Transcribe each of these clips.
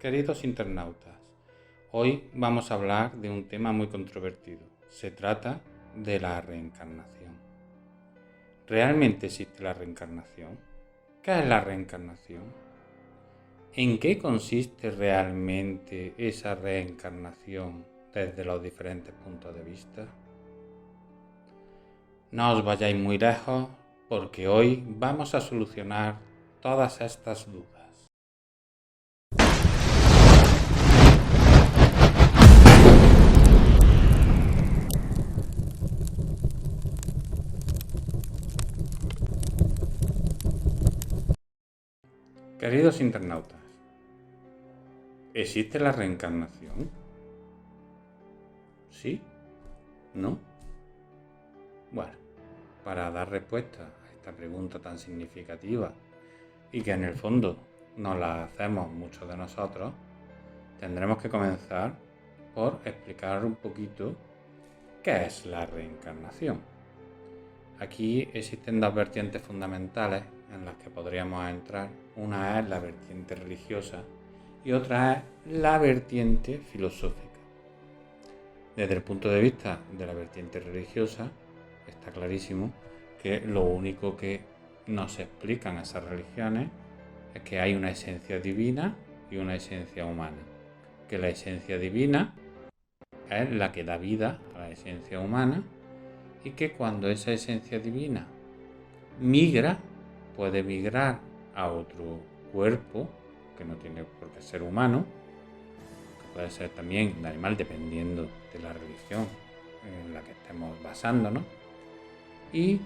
Queridos internautas, hoy vamos a hablar de un tema muy controvertido. Se trata de la reencarnación. ¿Realmente existe la reencarnación? ¿Qué es la reencarnación? ¿En qué consiste realmente esa reencarnación desde los diferentes puntos de vista? No os vayáis muy lejos porque hoy vamos a solucionar todas estas dudas. Queridos internautas, ¿existe la reencarnación? ¿Sí? ¿No? Bueno, para dar respuesta a esta pregunta tan significativa y que en el fondo nos la hacemos muchos de nosotros, tendremos que comenzar por explicar un poquito qué es la reencarnación. Aquí existen dos vertientes fundamentales en las que podríamos entrar. Una es la vertiente religiosa y otra es la vertiente filosófica. Desde el punto de vista de la vertiente religiosa, está clarísimo que lo único que nos explican esas religiones es que hay una esencia divina y una esencia humana. Que la esencia divina es la que da vida a la esencia humana y que cuando esa esencia divina migra, puede migrar a otro cuerpo, que no tiene por qué ser humano, que puede ser también de animal dependiendo de la religión en la que estemos basándonos, y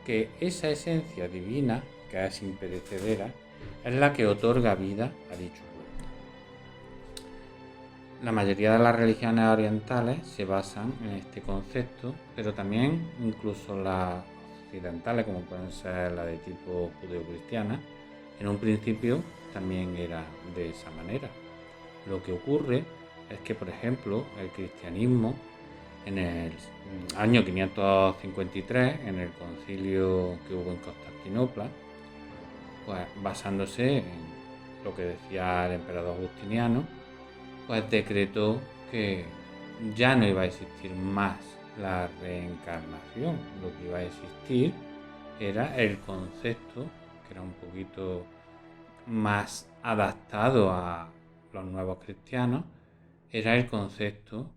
que esa esencia divina, que es imperecedera, es la que otorga vida a dicho cuerpo. La mayoría de las religiones orientales se basan en este concepto, pero también incluso las occidentales, como pueden ser la de tipo judeocristiana, en un principio también era de esa manera. Lo que ocurre es que, por ejemplo, el cristianismo en el año 553, en el concilio que hubo en Constantinopla, pues basándose en lo que decía el emperador Justiniano, pues decretó que ya no iba a existir más la reencarnación. Lo que iba a existir era el concepto, que era un poquito más adaptado a los nuevos cristianos, era el concepto,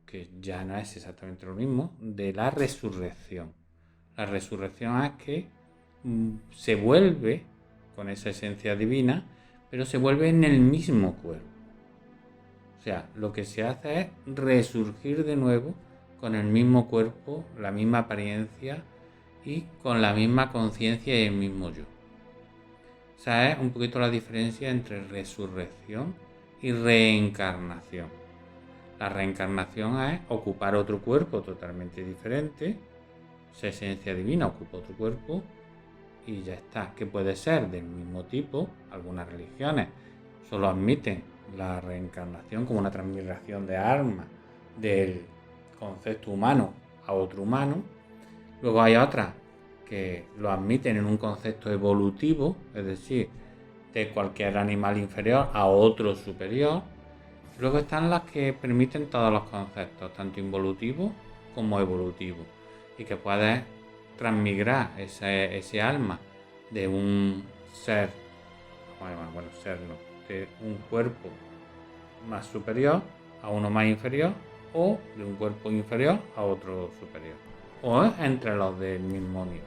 que ya no es exactamente lo mismo, de la resurrección. La resurrección es que se vuelve con esa esencia divina, pero se vuelve en el mismo cuerpo. O sea, lo que se hace es resurgir de nuevo con el mismo cuerpo, la misma apariencia y con la misma conciencia y el mismo yo. O sea, es un poquito la diferencia entre resurrección y reencarnación. La reencarnación es ocupar otro cuerpo totalmente diferente, esa esencia divina ocupa otro cuerpo y ya está, que puede ser del mismo tipo. Algunas religiones solo admiten la reencarnación como una transmigración de alma del concepto humano a otro humano. Luego hay otras que lo admiten en un concepto evolutivo, es decir, de cualquier animal inferior a otro superior. Luego están las que permiten todos los conceptos, tanto involutivos como evolutivos, y que puedes transmigrar ese alma de un ser, de un cuerpo más superior a uno más inferior, o de un cuerpo inferior a otro superior, o entre los del mismo nivel.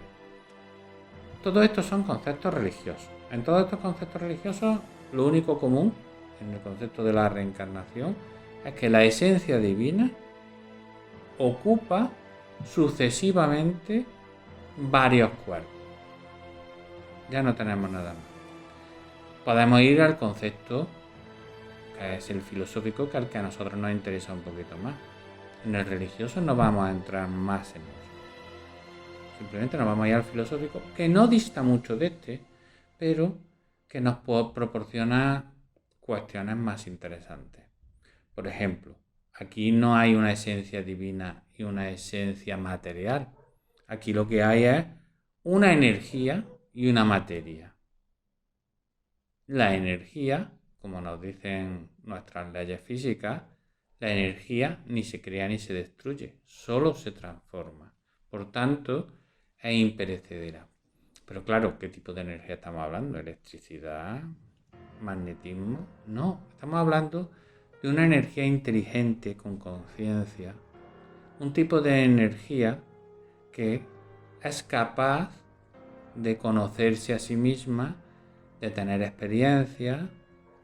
Todo esto son conceptos religiosos. En todos estos conceptos religiosos, lo único común en el concepto de la reencarnación es que la esencia divina ocupa sucesivamente varios cuerpos. Ya no tenemos nada más. Podemos ir al concepto que es el filosófico, que al que a nosotros nos interesa un poquito más. En el religioso no vamos a entrar más en eso. Simplemente nos vamos a ir al filosófico, que no dista mucho de este, pero que nos proporciona cuestiones más interesantes. Por ejemplo, aquí no hay una esencia divina y una esencia material. Aquí lo que hay es una energía y una materia. La energía como nos dicen nuestras leyes físicas, la energía ni se crea ni se destruye, solo se transforma. Por tanto, es imperecedera. Pero claro, ¿qué tipo de energía estamos hablando? ¿Electricidad? ¿Magnetismo? No, estamos hablando de una energía inteligente con conciencia. Un tipo de energía que es capaz de conocerse a sí misma, de tener experiencia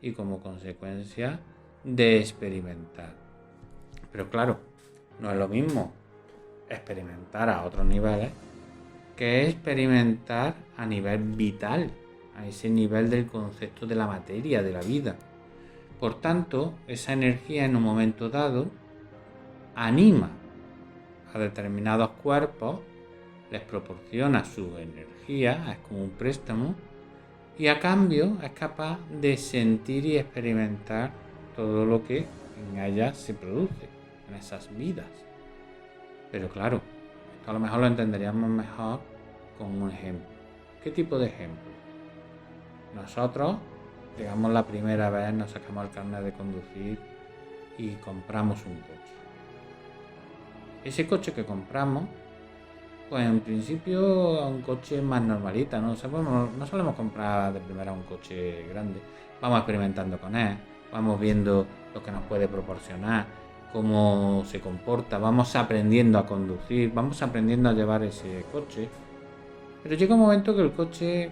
y como consecuencia de experimentar. Pero claro, no es lo mismo experimentar a otros niveles que experimentar a nivel vital, a ese nivel del concepto de la materia, de la vida. Por tanto, esa energía en un momento dado anima a determinados cuerpos, les proporciona su energía, es como un préstamo, y a cambio es capaz de sentir y experimentar todo lo que en ella se produce, en esas vidas. Pero claro, esto a lo mejor lo entenderíamos mejor con un ejemplo. ¿Qué tipo de ejemplo? Nosotros, digamos, la primera vez nos sacamos el carnet de conducir y compramos un coche. Ese coche que compramos, pues en principio es un coche más normalita, ¿no? O sea, no solemos comprar de primera un coche grande. Vamos experimentando con él, vamos viendo lo que nos puede proporcionar, cómo se comporta, vamos aprendiendo a conducir, vamos aprendiendo a llevar ese coche. Pero llega un momento que el coche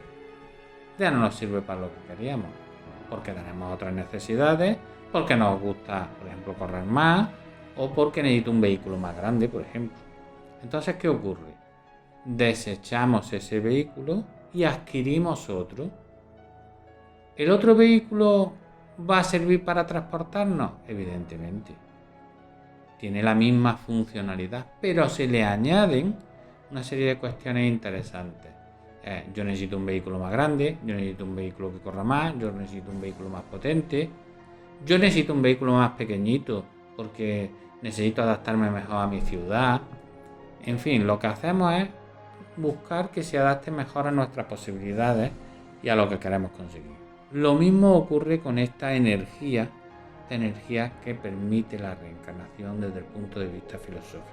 ya no nos sirve para lo que queríamos, porque tenemos otras necesidades, porque nos gusta, por ejemplo, correr más, o porque necesito un vehículo más grande, por ejemplo. Entonces, ¿qué ocurre? Desechamos ese vehículo y adquirimos otro. ¿El otro vehículo va a servir para transportarnos? Evidentemente. Tiene la misma funcionalidad, pero se le añaden una serie de cuestiones interesantes. Yo necesito un vehículo más grande, yo necesito un vehículo que corra más, yo necesito un vehículo más potente, yo necesito un vehículo más pequeñito porque necesito adaptarme mejor a mi ciudad. En fin, lo que hacemos es buscar que se adapte mejor a nuestras posibilidades y a lo que queremos conseguir. Lo mismo ocurre con esta energía que permite la reencarnación desde el punto de vista filosófico.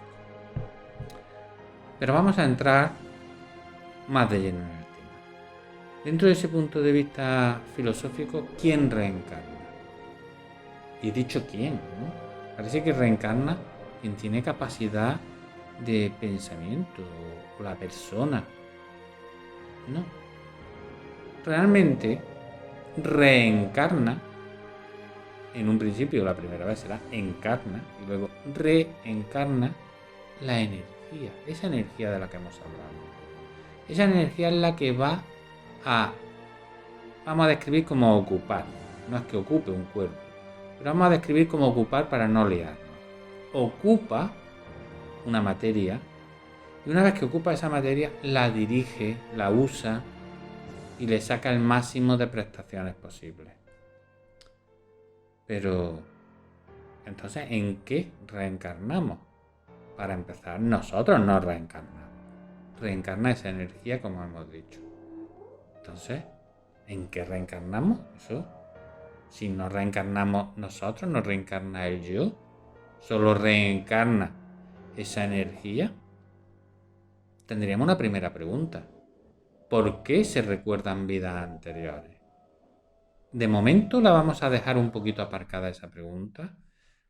Pero vamos a entrar más de lleno en el tema. Dentro de ese punto de vista filosófico, ¿quién reencarna? Y he dicho quién, ¿no? Parece que reencarna quien tiene capacidad de pensamiento o la persona. No. Realmente reencarna, en un principio la primera vez será encarna y luego reencarna la energía, esa energía de la que hemos hablado. Esa energía es la que vamos a describir como ocupar. No es que ocupe un cuerpo, pero vamos a describir como ocupar para no liarnos. Ocupa una materia y una vez que ocupa esa materia la dirige, la usa y le saca el máximo de prestaciones posibles. Pero entonces, ¿en qué reencarnamos? Para empezar, nosotros no reencarnamos. Reencarna esa energía, como hemos dicho. Entonces, ¿en qué reencarnamos? Eso, si no reencarnamos nosotros, no reencarna el yo, solo reencarna esa energía. Tendríamos una primera pregunta. ¿Por qué se recuerdan vidas anteriores? De momento la vamos a dejar un poquito aparcada esa pregunta,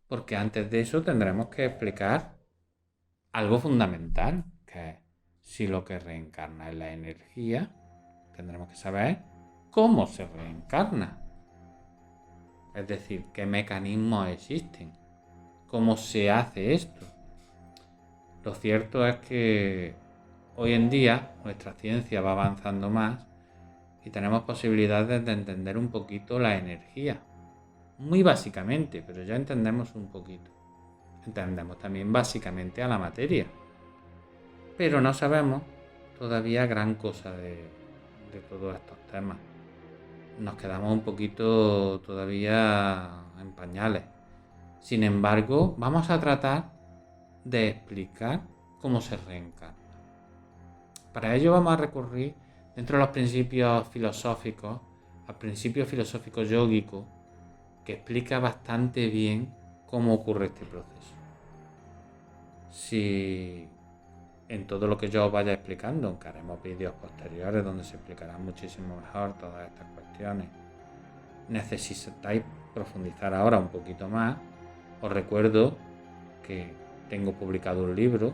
porque antes de eso tendremos que explicar algo fundamental, que es si lo que reencarna es la energía, tendremos que saber cómo se reencarna. Es decir, qué mecanismos existen, cómo se hace esto. Lo cierto es que hoy en día nuestra ciencia va avanzando más y tenemos posibilidades de entender un poquito la energía. Muy básicamente, pero ya entendemos un poquito. Entendemos también básicamente a la materia. Pero no sabemos todavía gran cosa de todos estos temas. Nos quedamos un poquito todavía en pañales. Sin embargo, vamos a tratar de explicar cómo se reencarna. Para ello vamos a recurrir dentro de los principios filosóficos, al principio filosófico yógico, que explica bastante bien cómo ocurre este proceso. Si en todo lo que yo os vaya explicando, aunque haremos vídeos posteriores donde se explicarán muchísimo mejor todas estas cuestiones, necesitáis profundizar ahora un poquito más, os recuerdo que tengo publicado un libro,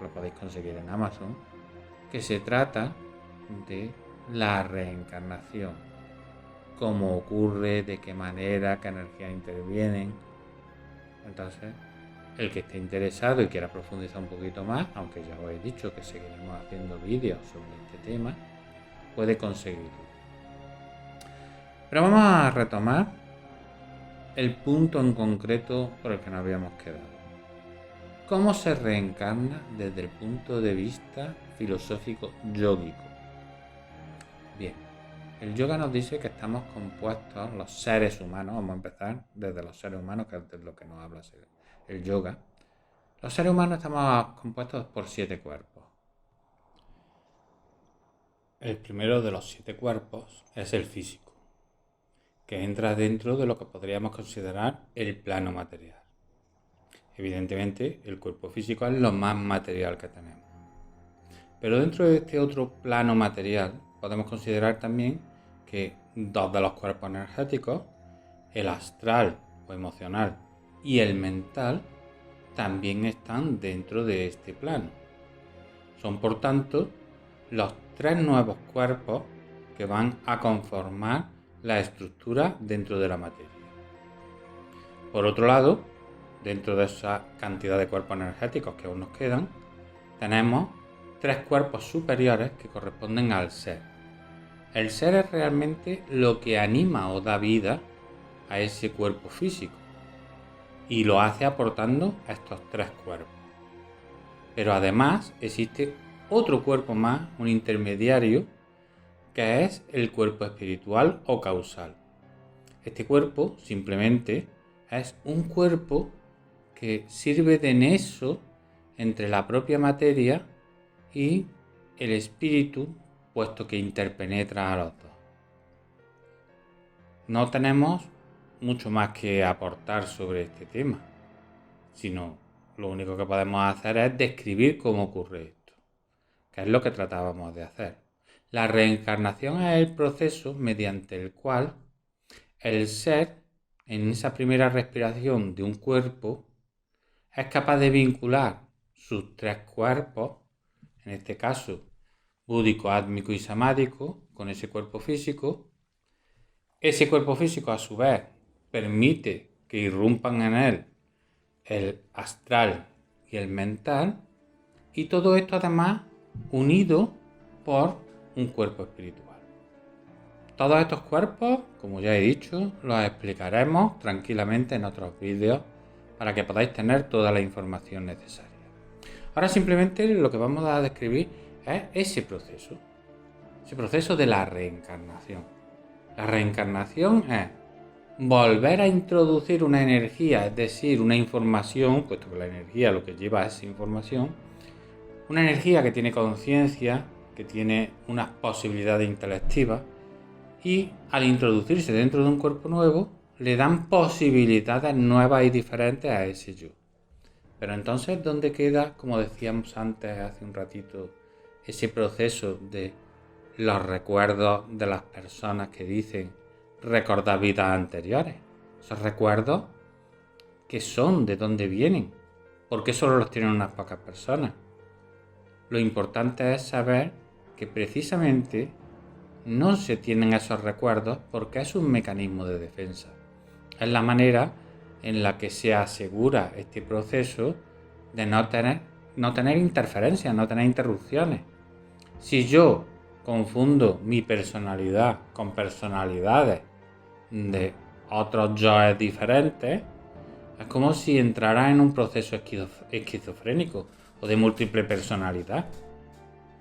lo podéis conseguir en Amazon, que se trata de la reencarnación, cómo ocurre, de qué manera, qué energías intervienen. Entonces, el que esté interesado y quiera profundizar un poquito más, aunque ya os he dicho que seguiremos haciendo vídeos sobre este tema, puede conseguirlo. Pero vamos a retomar el punto en concreto por el que nos habíamos quedado. ¿Cómo se reencarna desde el punto de vista filosófico yógico? Bien, el yoga nos dice que estamos compuestos, los seres humanos, vamos a empezar desde los seres humanos, que es de lo que nos habla el yoga. Los seres humanos estamos compuestos por 7 cuerpos. El primero de los 7 cuerpos es el físico, que entra dentro de lo que podríamos considerar el plano material. Evidentemente, el cuerpo físico es lo más material que tenemos. Pero dentro de este otro plano material, podemos considerar también que 2 de los cuerpos energéticos, el astral o emocional y el mental, también están dentro de este plano. Son, por tanto, los 3 nuevos cuerpos que van a conformar la estructura dentro de la materia. Por otro lado, dentro de esa cantidad de cuerpos energéticos que aún nos quedan, tenemos 3 cuerpos superiores que corresponden al ser. El ser es realmente lo que anima o da vida a ese cuerpo físico y lo hace aportando a estos 3 cuerpos. Pero además existe otro cuerpo más, un intermediario, que es el cuerpo espiritual o causal. Este cuerpo simplemente es un cuerpo que sirve de nexo entre la propia materia y el espíritu, puesto que interpenetra a los dos. No tenemos mucho más que aportar sobre este tema, sino lo único que podemos hacer es describir cómo ocurre esto, que es lo que tratábamos de hacer. La reencarnación es el proceso mediante el cual el ser, en esa primera respiración de un cuerpo, es capaz de vincular sus 3 cuerpos, en este caso búdico, átmico y samádico, con ese cuerpo físico. Ese cuerpo físico, a su vez, permite que irrumpan en él el astral y el mental, y todo esto además unido por un cuerpo espiritual. Todos estos cuerpos, como ya he dicho, los explicaremos tranquilamente en otros vídeos para que podáis tener toda la información necesaria. Ahora simplemente lo que vamos a describir es ese proceso de la reencarnación. La reencarnación es volver a introducir una energía, es decir, una información, puesto que la energía lo que lleva es información, una energía que tiene conciencia, que tiene unas posibilidades intelectivas, y al introducirse dentro de un cuerpo nuevo, le dan posibilidades nuevas y diferentes a ese yo. Pero entonces, ¿dónde queda, como decíamos antes hace un ratito, ese proceso de los recuerdos de las personas que dicen recordar vidas anteriores? Esos recuerdos, ¿qué son? ¿De dónde vienen? ¿Por qué solo los tienen unas pocas personas? Lo importante es saber que precisamente no se tienen esos recuerdos porque es un mecanismo de defensa. Es la manera en la que se asegura este proceso de no tener interferencias, no tener interrupciones. Si yo confundo mi personalidad con personalidades de otros yoes diferentes, es como si entrara en un proceso esquizofrénico o de múltiple personalidad.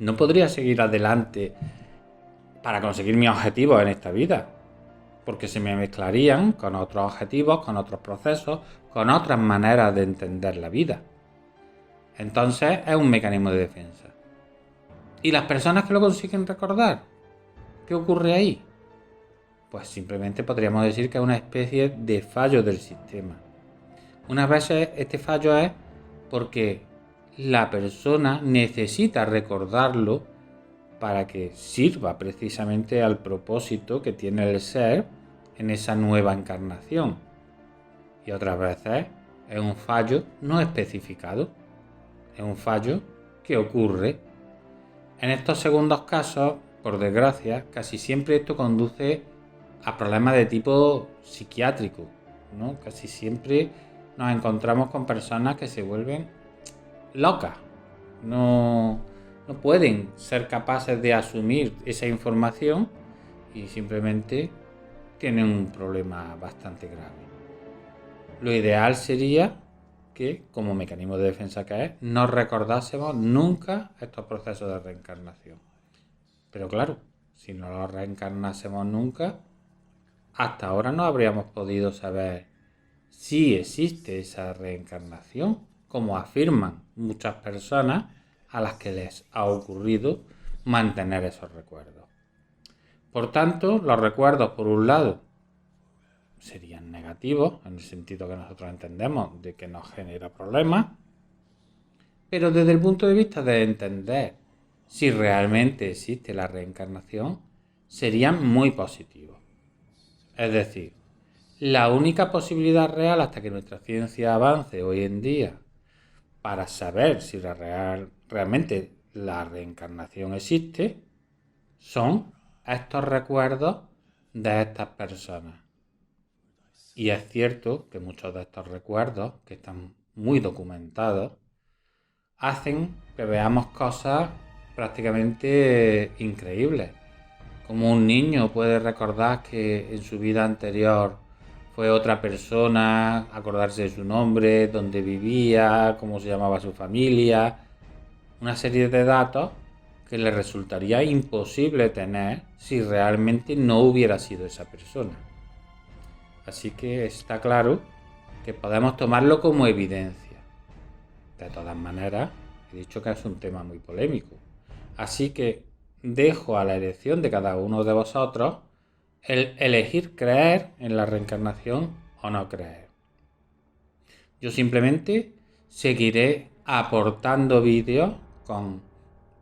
No podría seguir adelante para conseguir mis objetivos en esta vida, porque se me mezclarían con otros objetivos, con otros procesos, con otras maneras de entender la vida. Entonces es un mecanismo de defensa. ¿Y las personas que lo consiguen recordar? ¿Qué ocurre ahí? pues simplemente podríamos decir que es una especie de fallo del sistema. Unas veces este fallo es porque la persona necesita recordarlo para que sirva precisamente al propósito que tiene el ser en esa nueva encarnación. Y otras veces es un fallo no especificado, es un fallo que ocurre. En estos segundos casos, por desgracia, casi siempre esto conduce a problemas de tipo psiquiátrico, ¿no? Casi siempre nos encontramos con personas que se vuelven locas, no pueden ser capaces de asumir esa información y simplemente tienen un problema bastante grave. Lo ideal sería que, como mecanismo de defensa que es, no recordásemos nunca estos procesos de reencarnación. Pero claro, si no los reencarnásemos nunca, hasta ahora no habríamos podido saber si existe esa reencarnación, como afirman muchas personas a las que les ha ocurrido mantener esos recuerdos. Por tanto, los recuerdos, por un lado, serían negativos, en el sentido que nosotros entendemos de que nos genera problemas, pero desde el punto de vista de entender si realmente existe la reencarnación, serían muy positivos. Es decir, la única posibilidad real hasta que nuestra ciencia avance hoy en día para saber si realmente la reencarnación existe son estos recuerdos de estas personas. Y es cierto que muchos de estos recuerdos, que están muy documentados, hacen que veamos cosas prácticamente increíbles. Como un niño puede recordar que en su vida anterior fue otra persona, acordarse de su nombre, dónde vivía, cómo se llamaba su familia, una serie de datos que le resultaría imposible tener si realmente no hubiera sido esa persona. Así que está claro que podemos tomarlo como evidencia. De todas maneras, he dicho que es un tema muy polémico. Así que dejo a la elección de cada uno de vosotros el elegir creer en la reencarnación o no creer. Yo simplemente seguiré aportando vídeos con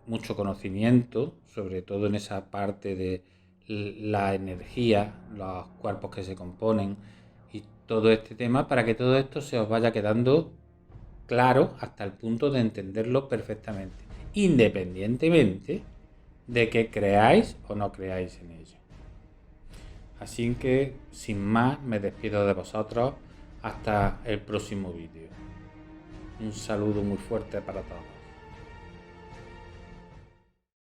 mucho conocimiento, sobre todo en esa parte de la energía, los cuerpos que se componen y todo este tema, para que todo esto se os vaya quedando claro hasta el punto de entenderlo perfectamente, independientemente de que creáis o no creáis en ello. Así que, sin más, me despido de vosotros hasta el próximo vídeo. Un saludo muy fuerte para todos.